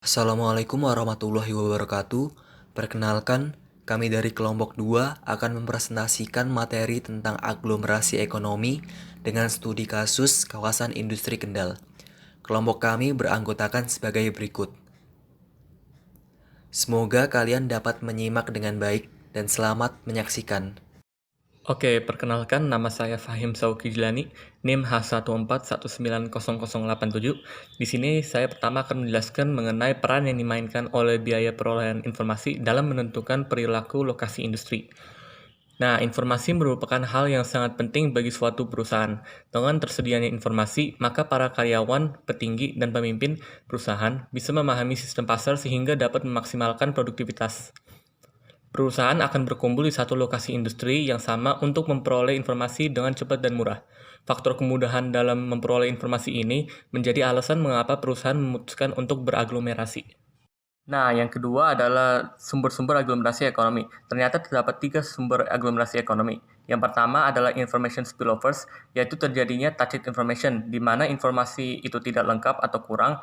Assalamualaikum warahmatullahi wabarakatuh. Perkenalkan, kami dari kelompok 2 akan mempresentasikan materi tentang aglomerasi ekonomi dengan studi kasus kawasan industri Kendal. Kelompok kami beranggotakan sebagai berikut. Semoga kalian dapat menyimak dengan baik dan selamat menyaksikan. Oke, perkenalkan nama saya Fahim Sauki Jilani, NIM H141900087. Di sini saya pertama akan menjelaskan mengenai peran yang dimainkan oleh biaya perolehan informasi dalam menentukan perilaku lokasi industri. Nah, informasi merupakan hal yang sangat penting bagi suatu perusahaan. Dengan tersedianya informasi, maka para karyawan, petinggi, dan pemimpin perusahaan bisa memahami sistem pasar sehingga dapat memaksimalkan produktivitas. Perusahaan akan berkumpul di satu lokasi industri yang sama untuk memperoleh informasi dengan cepat dan murah. Faktor kemudahan dalam memperoleh informasi ini menjadi alasan mengapa perusahaan memutuskan untuk beraglomerasi. Nah, yang kedua adalah sumber-sumber aglomerasi ekonomi. Ternyata terdapat 3 sumber aglomerasi ekonomi. Yang pertama adalah information spillovers, yaitu terjadinya tacit information, di mana informasi itu tidak lengkap atau kurang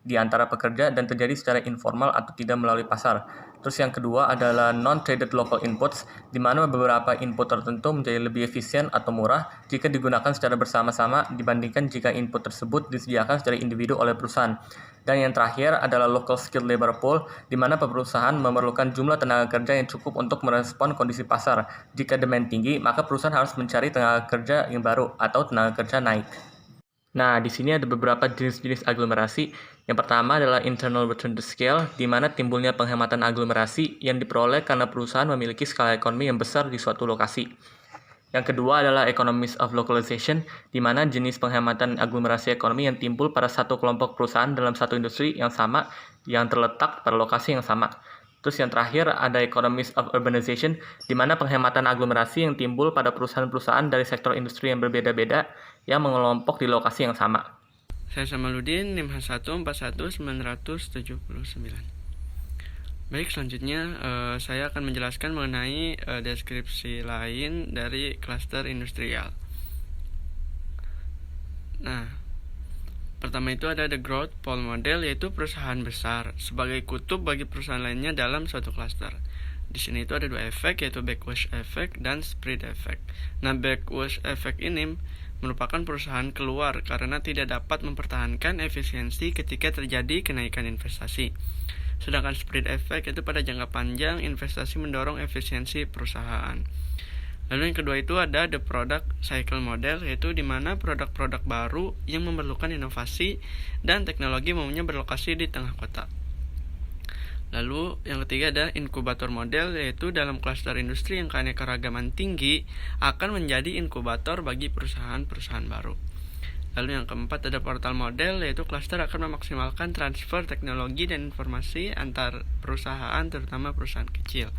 di antara pekerja dan terjadi secara informal atau tidak melalui pasar. Terus yang kedua adalah non-traded local inputs, di mana beberapa input tertentu menjadi lebih efisien atau murah jika digunakan secara bersama-sama dibandingkan jika input tersebut disediakan secara individu oleh perusahaan. Dan yang terakhir adalah local skilled labor pool, di mana perusahaan memerlukan jumlah tenaga kerja yang cukup untuk merespon kondisi pasar. Jika demand tinggi, maka perusahaan harus mencari tenaga kerja yang baru atau tenaga kerja naik. Nah, di sini ada beberapa jenis-jenis aglomerasi. Yang pertama adalah internal return to scale, di mana timbulnya penghematan aglomerasi yang diperoleh karena perusahaan memiliki skala ekonomi yang besar di suatu lokasi. Yang kedua adalah economies of localization, di mana jenis penghematan aglomerasi ekonomi yang timbul pada satu kelompok perusahaan dalam satu industri yang sama, yang terletak pada lokasi yang sama. Terus yang terakhir ada economies of urbanization, di mana penghematan aglomerasi yang timbul pada perusahaan-perusahaan dari sektor industri yang berbeda-beda yang mengelompok di lokasi yang sama. Saya Samaludin, NIM H1411979. Baik, selanjutnya saya akan menjelaskan mengenai deskripsi lain dari klaster industrial. Nah, pertama itu ada the growth pole model, yaitu perusahaan besar sebagai kutub bagi perusahaan lainnya dalam suatu klaster. Di sini itu ada 2 efek, yaitu backwash effect dan spread effect. Nah, backwash effect ini merupakan perusahaan keluar karena tidak dapat mempertahankan efisiensi ketika terjadi kenaikan investasi. Sedangkan spread effect itu pada jangka panjang investasi mendorong efisiensi perusahaan. Lalu yang kedua itu ada the product cycle model, yaitu di mana produk-produk baru yang memerlukan inovasi dan teknologi umumnya berlokasi di tengah kota. Lalu yang ketiga ada inkubator model, yaitu dalam klaster industri yang keanekaragaman tinggi akan menjadi inkubator bagi perusahaan-perusahaan baru. Lalu yang keempat ada portal model, yaitu klaster akan memaksimalkan transfer teknologi dan informasi antar perusahaan, terutama perusahaan kecil.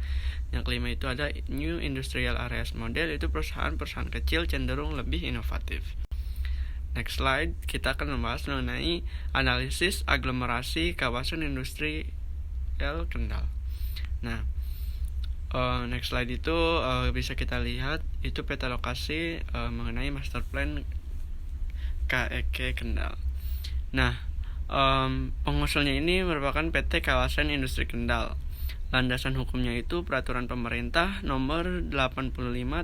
Yang kelima itu ada new industrial areas model, yaitu perusahaan-perusahaan kecil cenderung lebih inovatif. Next slide, kita akan membahas mengenai analisis aglomerasi kawasan industri Kendal. Nah, next slide itu bisa kita lihat itu peta lokasi mengenai master plan KEK Kendal. Nah, pengusulnya ini merupakan PT Kawasan Industri Kendal. Landasan hukumnya itu Peraturan Pemerintah Nomor 85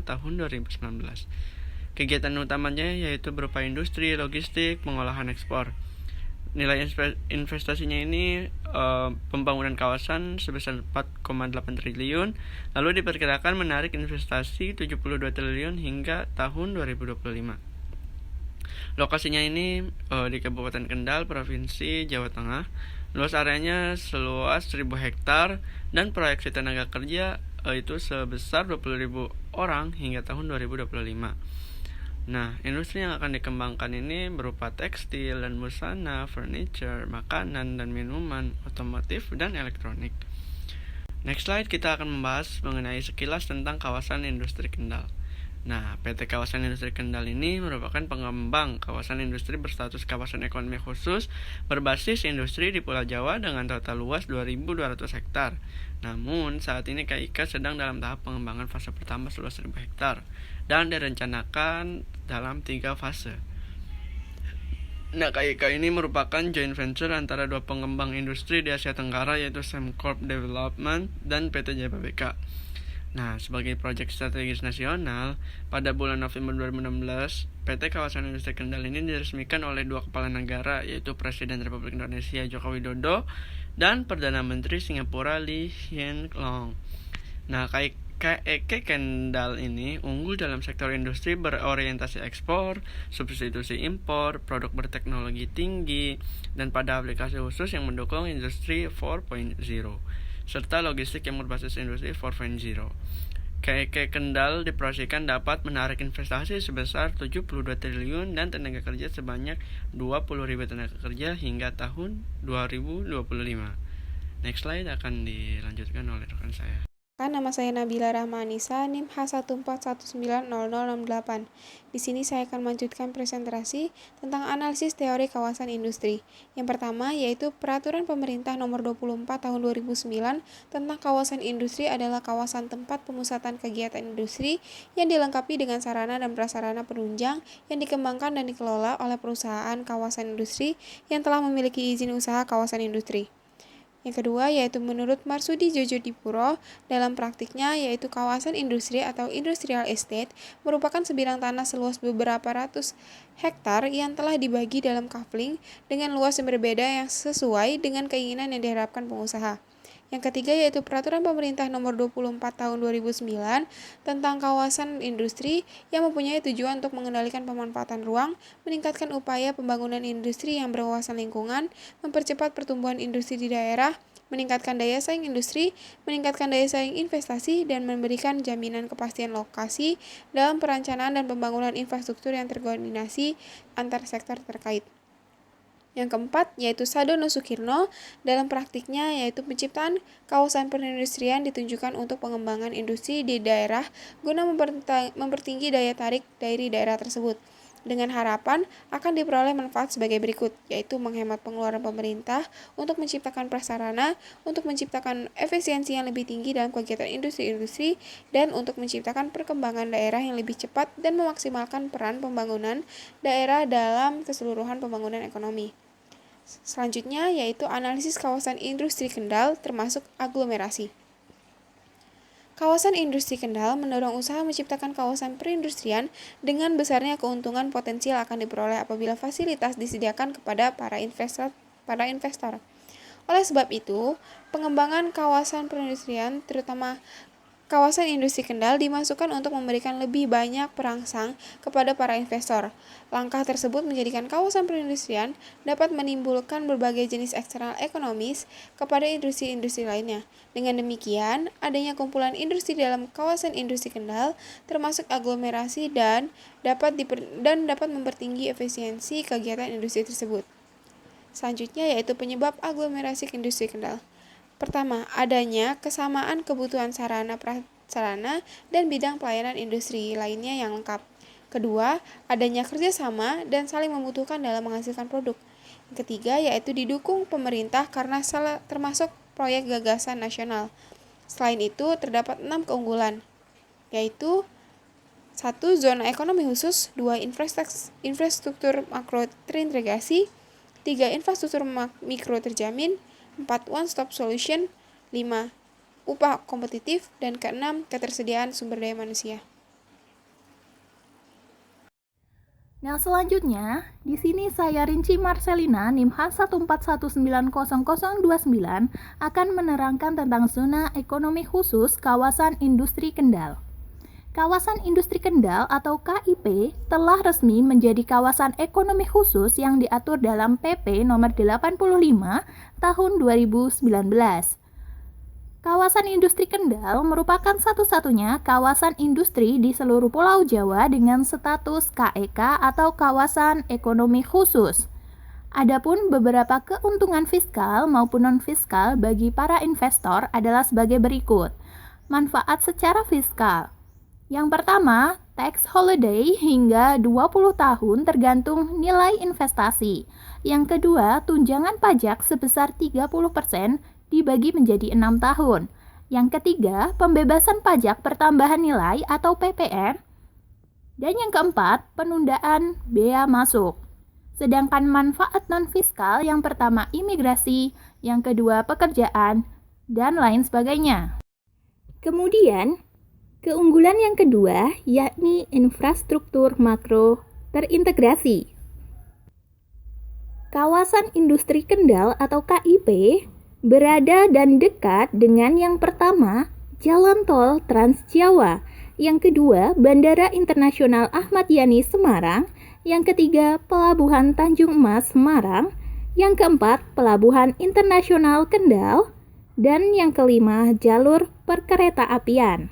Tahun 2019. Kegiatan utamanya yaitu berupa industri, logistik, pengolahan ekspor. Nilai investasinya ini pembangunan kawasan sebesar 4,8 triliun, lalu diperkirakan menarik investasi 72 triliun hingga tahun 2025. Lokasinya ini di Kabupaten Kendal, Provinsi Jawa Tengah. Luas areanya seluas 1000 hektar dan proyeksi tenaga kerja itu sebesar 20.000 orang hingga tahun 2025. Nah, industri yang akan dikembangkan ini berupa tekstil dan busana, furniture, makanan dan minuman, otomotif, dan elektronik. Next slide, kita akan membahas mengenai sekilas tentang kawasan industri Kendal. Nah, PT Kawasan Industri Kendal ini merupakan pengembang kawasan industri berstatus kawasan ekonomi khusus berbasis industri di Pulau Jawa dengan total luas 2.200 hektar. Namun, saat ini KIK sedang dalam tahap pengembangan fase pertama seluas 1.000 hektar dan direncanakan dalam 3 fase. Nah, KIK ini merupakan joint venture antara dua pengembang industri di Asia Tenggara, yaitu Sembcorp Development dan PT Jababeka. Nah, sebagai proyek strategis nasional, pada bulan November 2016, PT Kawasan Industri Kendal ini diresmikan oleh dua kepala negara, yaitu Presiden Republik Indonesia Joko Widodo dan Perdana Menteri Singapura Lee Hsien Loong. Nah, KIK Kendal ini unggul dalam sektor industri berorientasi ekspor, substitusi impor, produk berteknologi tinggi, dan pada aplikasi khusus yang mendukung industri 4.0, serta logistik yang berbasis industri 4.0. KIK Kendal diproyeksikan dapat menarik investasi sebesar 72 triliun dan tenaga kerja sebanyak 20.000 tenaga kerja hingga tahun 2025. Next slide akan dilanjutkan oleh rekan saya. Nama saya Nabila Rahmanisa, NIM H141900668. Di sini saya akan melanjutkan presentasi tentang analisis teori kawasan industri. Yang pertama yaitu Peraturan Pemerintah Nomor 24 Tahun 2009 tentang kawasan industri adalah kawasan tempat pemusatan kegiatan industri yang dilengkapi dengan sarana dan prasarana penunjang yang dikembangkan dan dikelola oleh perusahaan kawasan industri yang telah memiliki izin usaha kawasan industri. Yang kedua yaitu menurut Marsudi Djodjodipuro, dalam praktiknya yaitu kawasan industri atau industrial estate merupakan sebidang tanah seluas beberapa ratus hektar yang telah dibagi dalam kafling dengan luas yang berbeda yang sesuai dengan keinginan yang diharapkan pengusaha. Yang ketiga yaitu Peraturan Pemerintah Nomor 24 Tahun 2009 tentang kawasan industri yang mempunyai tujuan untuk mengendalikan pemanfaatan ruang, meningkatkan upaya pembangunan industri yang berwawasan lingkungan, mempercepat pertumbuhan industri di daerah, meningkatkan daya saing industri, meningkatkan daya saing investasi, dan memberikan jaminan kepastian lokasi dalam perencanaan dan pembangunan infrastruktur yang terkoordinasi antar sektor terkait. Yang keempat yaitu Sadono Sukirno, dalam praktiknya yaitu penciptaan kawasan perindustrian ditunjukkan untuk pengembangan industri di daerah guna mempertinggi daya tarik dari daerah tersebut, dengan harapan akan diperoleh manfaat sebagai berikut, yaitu menghemat pengeluaran pemerintah untuk menciptakan prasarana, untuk menciptakan efisiensi yang lebih tinggi dalam kegiatan industri-industri, dan untuk menciptakan perkembangan daerah yang lebih cepat dan memaksimalkan peran pembangunan daerah dalam keseluruhan pembangunan ekonomi. Selanjutnya yaitu analisis kawasan industri Kendal termasuk aglomerasi. Kawasan industri Kendal mendorong usaha menciptakan kawasan perindustrian dengan besarnya keuntungan potensial akan diperoleh apabila fasilitas disediakan kepada para investor. Oleh sebab itu, pengembangan kawasan perindustrian terutama kawasan industri Kendal dimasukkan untuk memberikan lebih banyak perangsang kepada para investor. Langkah tersebut menjadikan kawasan perindustrian dapat menimbulkan berbagai jenis eksternal ekonomis kepada industri-industri lainnya. Dengan demikian, adanya kumpulan industri dalam kawasan industri Kendal termasuk aglomerasi dan dapat mempertinggi efisiensi kegiatan industri tersebut. Selanjutnya yaitu penyebab aglomerasi industri Kendal. Pertama, adanya kesamaan kebutuhan sarana prasarana dan bidang pelayanan industri lainnya yang lengkap. Kedua, adanya kerjasama dan saling membutuhkan dalam menghasilkan produk. Yang ketiga, yaitu didukung pemerintah karena termasuk proyek gagasan nasional. Selain itu, terdapat 6 keunggulan, yaitu 1. Zona ekonomi khusus, 2. Infrastruktur makro terintegrasi, 3. Infrastruktur mikro terjamin, 4. One-stop solution, 5. Upah kompetitif, dan ke-6. Ketersediaan sumber daya manusia. Nah, selanjutnya, di sini saya Rinci Marcelina, NIM H141900029 akan menerangkan tentang zona ekonomi khusus kawasan industri Kendal. Kawasan Industri Kendal atau KIP telah resmi menjadi kawasan ekonomi khusus yang diatur dalam PP nomor 85 tahun 2019. Kawasan Industri Kendal merupakan satu-satunya kawasan industri di seluruh Pulau Jawa dengan status KEK atau kawasan ekonomi khusus. Adapun beberapa keuntungan fiskal maupun non-fiskal bagi para investor adalah sebagai berikut. Manfaat secara fiskal. Yang pertama, tax holiday hingga 20 tahun tergantung nilai investasi. Yang kedua, tunjangan pajak sebesar 30% dibagi menjadi 6 tahun. Yang ketiga, pembebasan pajak pertambahan nilai atau PPN. Dan yang keempat, penundaan bea masuk. Sedangkan manfaat non-fiskal yang pertama imigrasi, yang kedua pekerjaan, dan lain sebagainya. Kemudian, keunggulan yang kedua yakni infrastruktur makro terintegrasi. Kawasan Industri Kendal atau KIP berada dan dekat dengan yang pertama, Jalan Tol Trans Jawa, yang kedua, Bandara Internasional Ahmad Yani Semarang, yang ketiga, Pelabuhan Tanjung Emas Semarang, yang keempat, Pelabuhan Internasional Kendal, dan yang kelima, jalur perkereta-apian.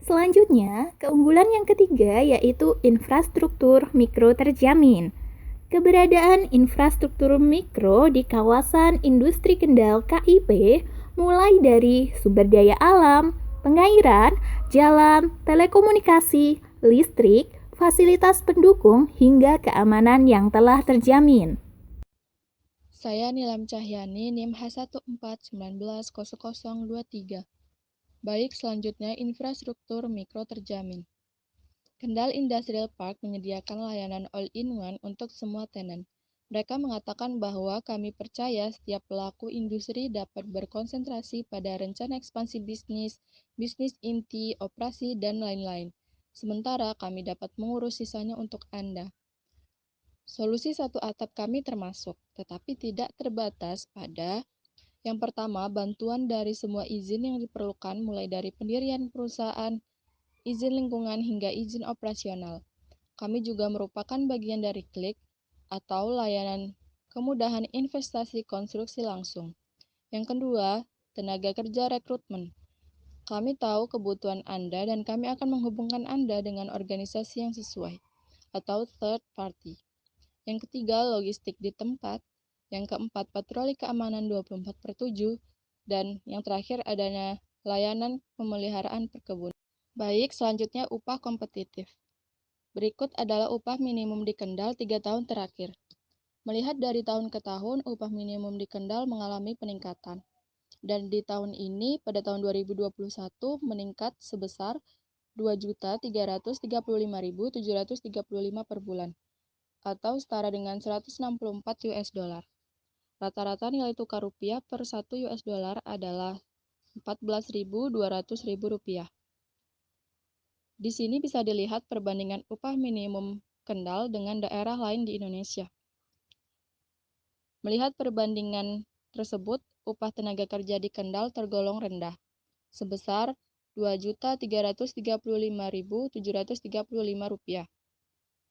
Selanjutnya, keunggulan yang ketiga yaitu infrastruktur mikro terjamin. Keberadaan infrastruktur mikro di kawasan industri Kendal KIP mulai dari sumber daya alam, pengairan, jalan, telekomunikasi, listrik, fasilitas pendukung, hingga keamanan yang telah terjamin. Saya Nilam Cahyani, NIM H14190023. Baik, selanjutnya infrastruktur mikro terjamin. Kendal Industrial Park menyediakan layanan all-in-one untuk semua tenan. Mereka mengatakan bahwa kami percaya setiap pelaku industri dapat berkonsentrasi pada rencana ekspansi bisnis, bisnis inti, operasi, dan lain-lain. Sementara kami dapat mengurus sisanya untuk Anda. Solusi satu atap kami termasuk, tetapi tidak terbatas pada yang pertama, bantuan dari semua izin yang diperlukan mulai dari pendirian perusahaan, izin lingkungan hingga izin operasional. Kami juga merupakan bagian dari KLIK atau layanan kemudahan investasi konstruksi langsung. Yang kedua, tenaga kerja rekrutmen. Kami tahu kebutuhan Anda dan kami akan menghubungkan Anda dengan organisasi yang sesuai atau third party. Yang ketiga, logistik di tempat. Yang keempat, patroli keamanan 24/7. Dan yang terakhir, adanya layanan pemeliharaan perkebunan. Baik, selanjutnya upah kompetitif. Berikut adalah upah minimum di Kendal 3 tahun terakhir. Melihat dari tahun ke tahun, upah minimum di Kendal mengalami peningkatan. Dan di tahun ini, pada tahun 2021, meningkat sebesar 2.335.735 per bulan, atau setara dengan 164 US dollar. Rata-rata nilai tukar rupiah per 1 US dollar adalah 14.200 rupiah. Di sini bisa dilihat perbandingan upah minimum Kendal dengan daerah lain di Indonesia. Melihat perbandingan tersebut, upah tenaga kerja di Kendal tergolong rendah, sebesar Rp2.335.735.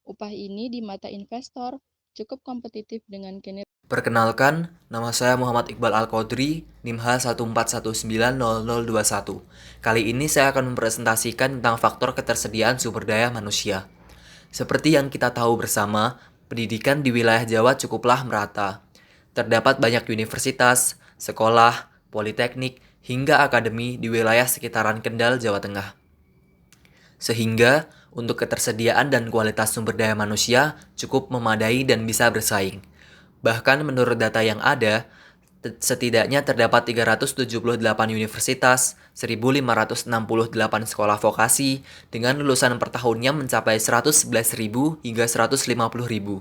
Upah ini di mata investor cukup kompetitif dengan kinerja. Perkenalkan, nama saya Muhammad Iqbal Al-Qodri, NIM H14190021. Kali ini saya akan mempresentasikan tentang faktor ketersediaan sumber daya manusia. Seperti yang kita tahu bersama, pendidikan di wilayah Jawa cukuplah merata. Terdapat banyak universitas, sekolah, politeknik, hingga akademi di wilayah sekitaran Kendal, Jawa Tengah. Sehingga, untuk ketersediaan dan kualitas sumber daya manusia cukup memadai dan bisa bersaing. Bahkan menurut data yang ada, setidaknya terdapat 378 universitas, 1.568 sekolah vokasi, dengan lulusan per tahunnya mencapai 111.000 hingga 150.000.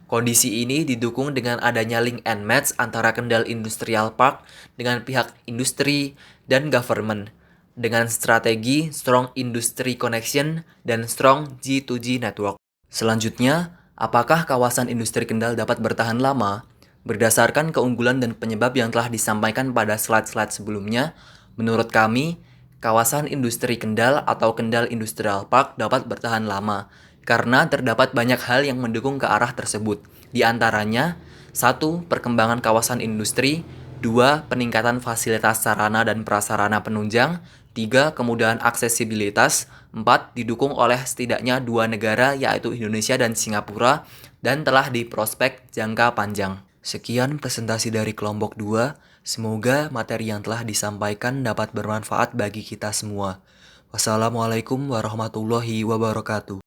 Kondisi ini didukung dengan adanya link and match antara Kendal Industrial Park dengan pihak industri dan government, dengan strategi Strong Industry Connection dan Strong G2G Network. Selanjutnya, apakah kawasan industri Kendal dapat bertahan lama? Berdasarkan keunggulan dan penyebab yang telah disampaikan pada slide-slide sebelumnya, menurut kami, kawasan industri Kendal atau Kendal Industrial Park dapat bertahan lama, karena terdapat banyak hal yang mendukung ke arah tersebut. Di antaranya, 1. Perkembangan kawasan industri, 2. Peningkatan fasilitas sarana dan prasarana penunjang, 3. Kemudahan aksesibilitas, 4. Didukung oleh setidaknya 2 negara yaitu Indonesia dan Singapura, dan telah diprospek jangka panjang. Sekian presentasi dari kelompok 2, semoga materi yang telah disampaikan dapat bermanfaat bagi kita semua. Wassalamualaikum warahmatullahi wabarakatuh.